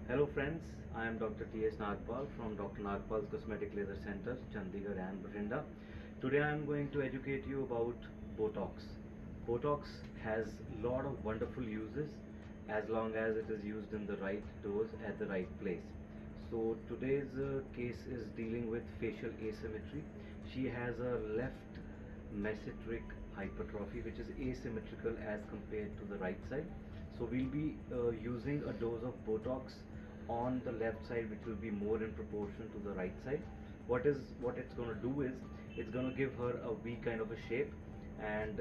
Hello friends, I am Dr. T.S. Nagpal from Dr. Nagpal's Cosmetic Laser Center, Chandigarh and Bhatinda. Today I am going to educate you about Botox. Botox has a lot of wonderful uses as long as it is used in the right dose at the right place. So today's case is dealing with facial asymmetry. She has a left mesenteric hypertrophy which is asymmetrical as compared to the right side. So we'll be using a dose of Botox on the left side which will be more in proportion to the right side. What it's going to do is it's going to give her a V kind of a shape, and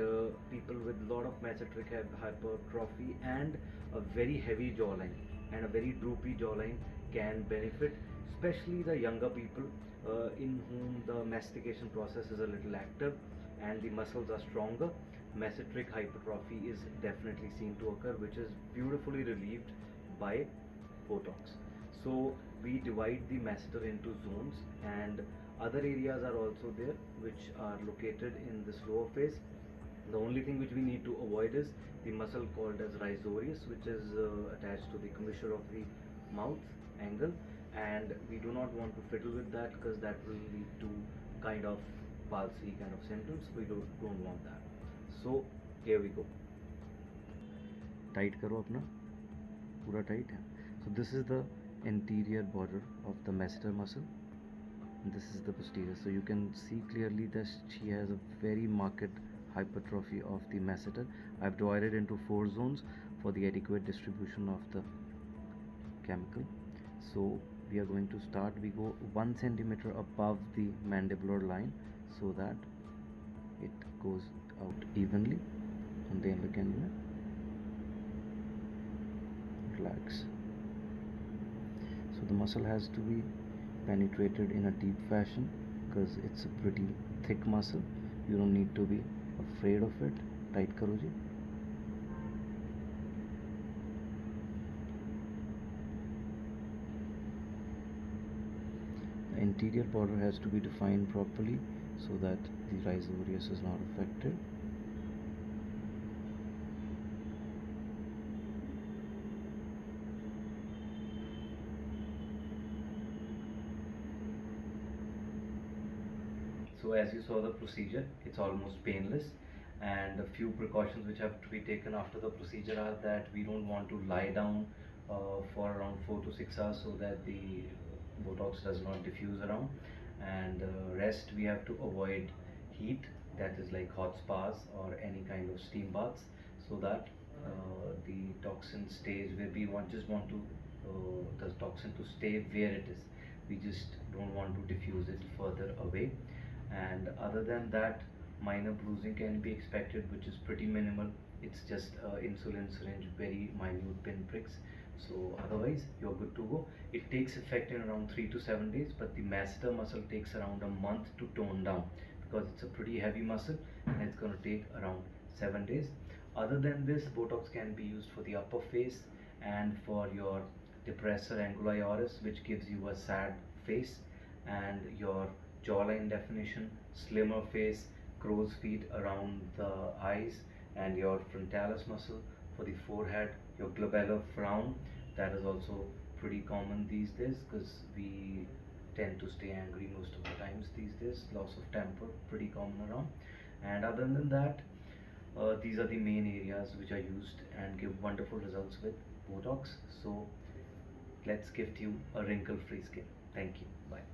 people with a lot of mesenteric hypertrophy and a very heavy jawline and a very droopy jawline can benefit, especially the younger people in whom the mastication process is a little active and the muscles are stronger. Mesenteric hypertrophy is definitely seen to occur, which is beautifully relieved by Botox. So we divide the masseter into zones, and other areas are also there which are located in this lower face. The only thing which we need to avoid is the muscle called as rhizorius, which is attached to the commissure of the mouth angle, and we do not want to fiddle with that because that will lead to kind of palsy kind of symptoms. We don't want that. So here we go. Tight करो अपना पूरा tight है. So this is the anterior border of the masseter muscle. This is the posterior. So you can see clearly that she has a very marked hypertrophy of the masseter. I've divided into 4 zones for the adequate distribution of the chemical. So we are going to start. We go 1 centimeter above the mandibular line so that it goes out evenly. And then we can relax. So the muscle has to be penetrated in a deep fashion because it's a pretty thick muscle. You don't need to be afraid of it. Tight karo ji. The anterior border has to be defined properly so that the rhizorius is not affected. So as you saw the procedure, it's almost painless, and a few precautions which have to be taken after the procedure are that we don't want to lie down for around 4 to 6 hours so that the Botox does not diffuse around, and rest we have to avoid heat, that is like hot spas or any kind of steam baths, so that the toxin stays where we just want to the toxin to stay where it is. We just don't want to diffuse it further away, and other than that minor bruising can be expected, which is pretty minimal. It's just insulin syringe, very minute pinpricks. So otherwise you're good to go. It takes effect in around 3 to 7 days, but the masseter muscle takes around a month to tone down because it's a pretty heavy muscle and it's going to take around 7 days. Other than this, Botox can be used for the upper face and for your depressor anguli oris, which gives you a sad face, and your jawline definition, slimmer face, crow's feet around the eyes, and your frontalis muscle for the forehead, your glabellar frown. That is also pretty common these days because we tend to stay angry most of the times these days. Loss of temper, pretty common around. And other than that, these are the main areas which are used and give wonderful results with Botox. So let's gift you a wrinkle free skin. Thank you. Bye.